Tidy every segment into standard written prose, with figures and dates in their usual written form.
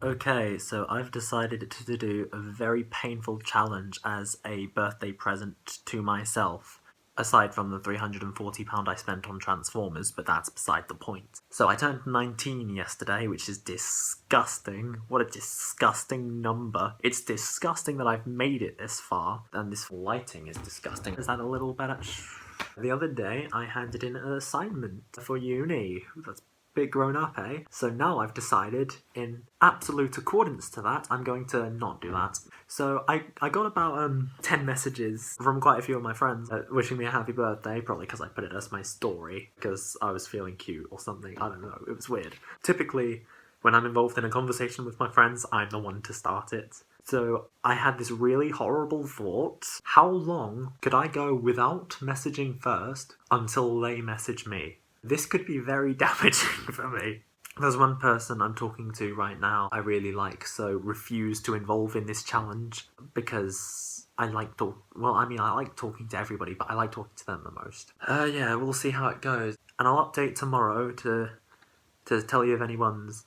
Okay, so I've decided to do a very painful challenge as a birthday present to myself. Aside from the £340 I spent on Transformers, but that's beside the point. So I turned 19 yesterday, which is disgusting. What a disgusting number. It's disgusting that I've made it this far, and this lighting is disgusting. Is that a little better? The other day, I handed in an assignment for uni. That's bit grown up, eh? So now I've decided, in absolute accordance to that, I'm going to not do that. So I got about 10 messages from quite a few of my friends wishing me a happy birthday, probably because I put it as my story, because I was feeling cute or something. I don't know, it was weird. Typically, when I'm involved in a conversation with my friends, I'm the one to start it. So I had this really horrible thought. How long could I go without messaging first until they message me? This could be very damaging for me. There's one person I'm talking to right now I really like, so refuse to involve in this challenge because I like I like talking to everybody, but I like talking to them the most. Yeah, we'll see how it goes. And I'll update tomorrow to tell you if anyone's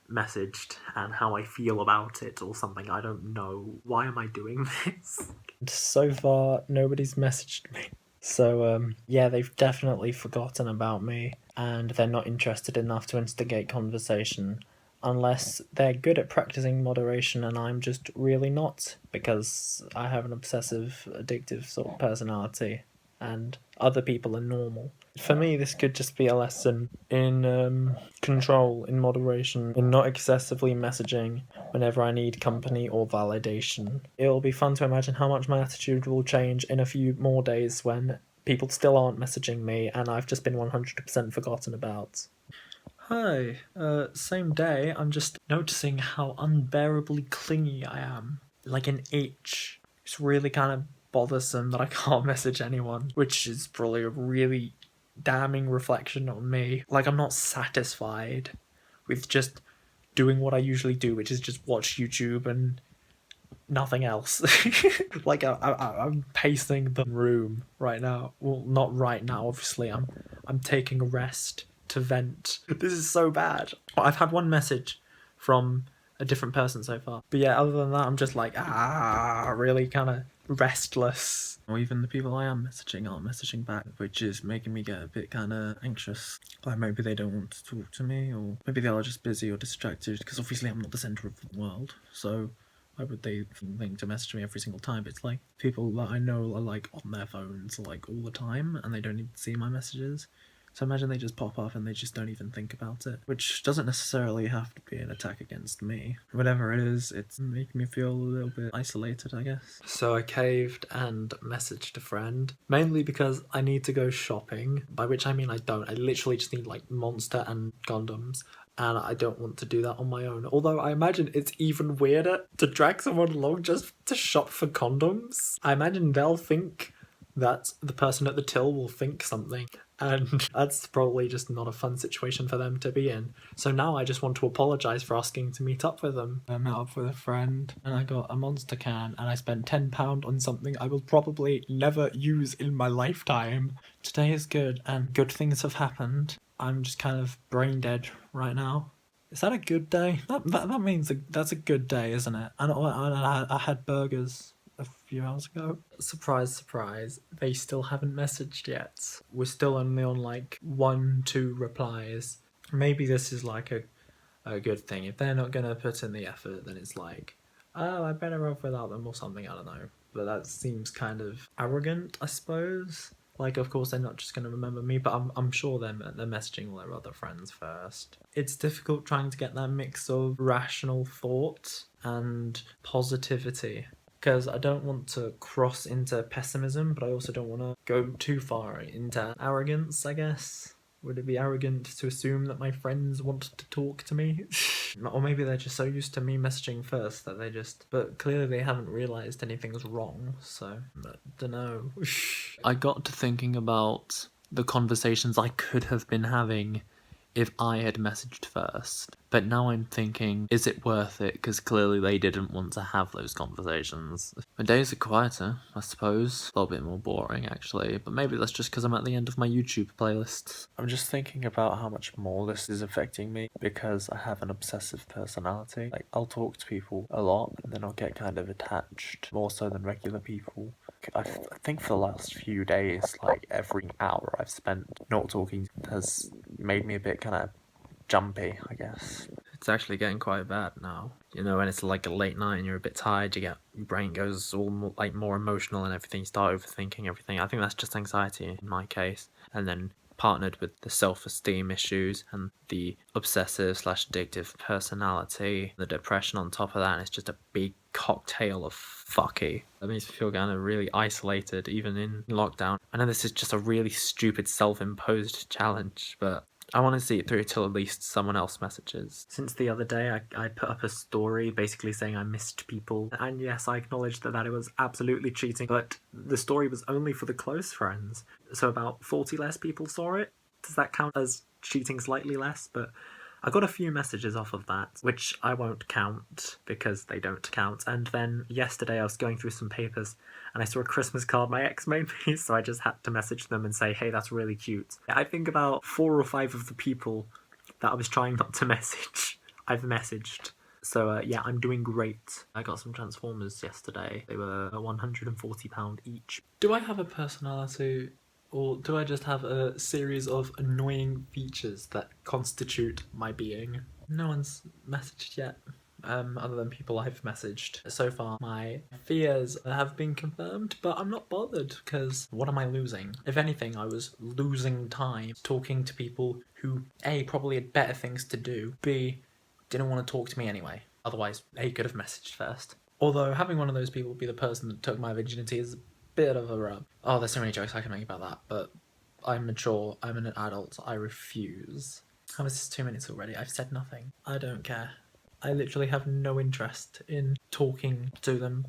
messaged and how I feel about it or something. I don't know. Why am I doing this? So far, nobody's messaged me. So, yeah, they've definitely forgotten about me, and they're not interested enough to instigate conversation, unless they're good at practicing moderation and I'm just really not, because I have an obsessive, addictive sort of personality, and other people are normal. For me, this could just be a lesson in control, in moderation, in not excessively messaging whenever I need company or validation. It'll be fun to imagine how much my attitude will change in a few more days when people still aren't messaging me and I've just been 100% forgotten about. Hi, same day, I'm just noticing how unbearably clingy I am. Like an itch. It's really kind of bothersome that I can't message anyone, which is probably a really damning reflection on me. Like, I'm not satisfied with just doing what I usually do, which is just watch YouTube and nothing else. Like, I'm pacing the room right now. Well, not right now, obviously. I'm taking a rest to vent. This is so bad. I've had one message from a different person so far. But yeah, other than that, I'm just like, really kind of restless. Or even the people I am messaging aren't messaging back, which is making me get a bit kind of anxious. Like maybe they don't want to talk to me, or maybe they are just busy or distracted, because obviously I'm not the centre of the world, so why would they think to message me every single time? It's like people that I know are like on their phones like all the time and they don't even see my messages. So imagine they just pop up and they just don't even think about it, which doesn't necessarily have to be an attack against me. Whatever it is, it's making me feel a little bit isolated, I guess. So I caved and messaged a friend, mainly because I need to go shopping, by which I mean I don't. I literally just need like Monster and condoms, and I don't want to do that on my own. Although I imagine it's even weirder to drag someone along just to shop for condoms. I imagine they'll think that the person at the till will think something, and that's probably just not a fun situation for them to be in. So now I just want to apologise for asking to meet up with them. I met up with a friend and I got a Monster can and I spent £10 on something I will probably never use in my lifetime. Today is good and good things have happened. I'm just kind of brain dead right now. Is that a good day? That means that's a good day, isn't it? And I had burgers a few hours ago. Surprise, surprise, they still haven't messaged yet. We're still only on like 1-2 replies. Maybe this is like a good thing. If they're not gonna put in the effort, then it's like, oh, I better off without them or something, I don't know. But that seems kind of arrogant, I suppose. Like, of course, they're not just going to remember me, but I'm sure they're messaging all their other friends first. It's difficult trying to get that mix of rational thought and positivity, because I don't want to cross into pessimism, but I also don't want to go too far into arrogance, I guess. Would it be arrogant to assume that my friends want to talk to me? Or maybe they're just so used to me messaging first that they just... But clearly they haven't realised anything's wrong, so... I dunno. I got to thinking about the conversations I could have been having if I had messaged first. But now I'm thinking, is it worth it? Because clearly they didn't want to have those conversations. My days are quieter, I suppose. A little bit more boring, actually. But maybe that's just because I'm at the end of my YouTube playlist. I'm just thinking about how much more this is affecting me because I have an obsessive personality. Like, I'll talk to people a lot and then I'll get kind of attached, more so than regular people. I think for the last few days, like every hour I've spent not talking has made me a bit kind of jumpy, I guess. It's actually getting quite bad now. You know, when it's like a late night and you're a bit tired, your brain goes all more emotional and everything. You start overthinking everything. I think that's just anxiety in my case. And then partnered with the self-esteem issues and the obsessive/addictive personality, the depression on top of that, and it's just a big cocktail of fucky. That makes me feel kind of really isolated, even in lockdown. I know this is just a really stupid self-imposed challenge, but I want to see it through till at least someone else messages. Since the other day, I put up a story basically saying I missed people. And yes, I acknowledged that it was absolutely cheating, but the story was only for the close friends. So about 40 less people saw it. Does that count as cheating slightly less? But I got a few messages off of that, which I won't count because they don't count. And then yesterday I was going through some papers and I saw a Christmas card my ex made me, so I just had to message them and say, hey, that's really cute. I think about 4 or 5 of the people that I was trying not to message, I've messaged. So yeah, I'm doing great. I got some Transformers yesterday. They were £140 each. Do I have a personality, or do I just have a series of annoying features that constitute my being? No one's messaged yet. Other than people I've messaged. So far, my fears have been confirmed, but I'm not bothered, because what am I losing? If anything, I was losing time talking to people who, A, probably had better things to do, B, didn't want to talk to me anyway. Otherwise, A, could have messaged first. Although, having one of those people be the person that took my virginity is a bit of a rub. Oh, there's so many jokes I can make about that, but I'm mature, I'm an adult, I refuse. How is this 2 minutes already? I've said nothing. I don't care. I literally have no interest in talking to them.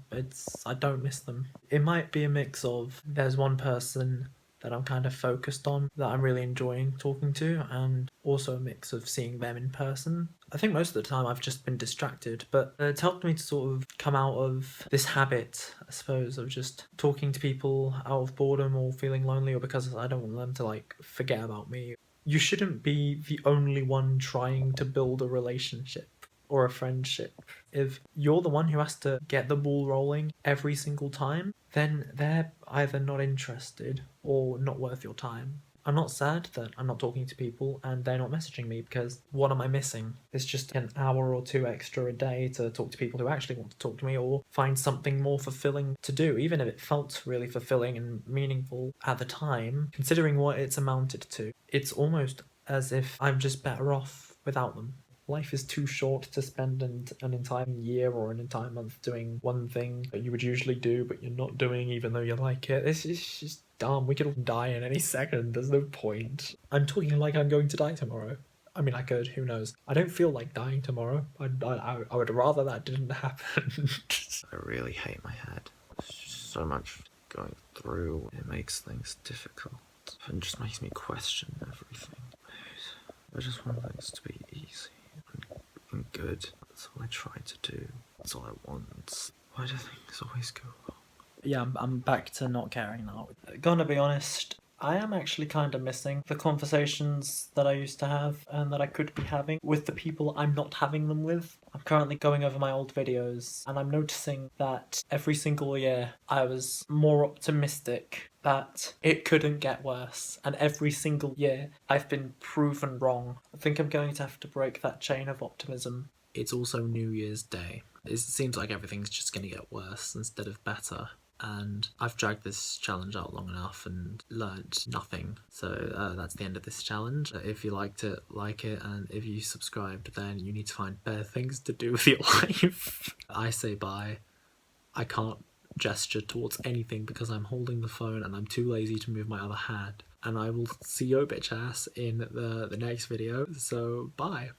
I don't miss them. It might be a mix of there's one person that I'm kind of focused on that I'm really enjoying talking to, and also a mix of seeing them in person. I think most of the time I've just been distracted, but it's helped me to sort of come out of this habit, I suppose, of just talking to people out of boredom or feeling lonely, or because I don't want them to like forget about me. You shouldn't be the only one trying to build a relationship or a friendship. If you're the one who has to get the ball rolling every single time, then they're either not interested or not worth your time. I'm not sad that I'm not talking to people and they're not messaging me, because what am I missing? It's just an hour or 2 extra a day to talk to people who actually want to talk to me, or find something more fulfilling to do, even if it felt really fulfilling and meaningful at the time, considering what it's amounted to. It's almost as if I'm just better off without them. Life is too short to spend an entire year or an entire month doing one thing that you would usually do but you're not doing even though you like it. This is just dumb. We could all die in any second. There's no point. I'm talking like I'm going to die tomorrow. I mean, I could. Who knows? I don't feel like dying tomorrow. I would rather that didn't happen. I really hate my head. There's just so much going through. It makes things difficult. And just makes me question everything. I just want things to be easy and good. That's all I try to do. That's all I want. Why do things always go wrong? Yeah, I'm back to not caring now. Gonna be honest, I am actually kind of missing the conversations that I used to have and that I could be having with the people I'm not having them with. I'm currently going over my old videos and I'm noticing that every single year I was more optimistic that it couldn't get worse, and every single year I've been proven wrong. I think I'm going to have to break that chain of optimism. It's also New Year's Day. It seems like everything's just going to get worse instead of better. And I've dragged this challenge out long enough and learned nothing. So that's the end of this challenge. If you liked it, like it, and if you subscribed, then you need to find better things to do with your life. I say bye. I can't gesture towards anything because I'm holding the phone and I'm too lazy to move my other hand. And I will see your bitch ass in the next video. So bye.